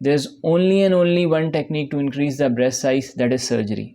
There is only and only one technique to increase the breast size, that is surgery.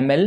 ml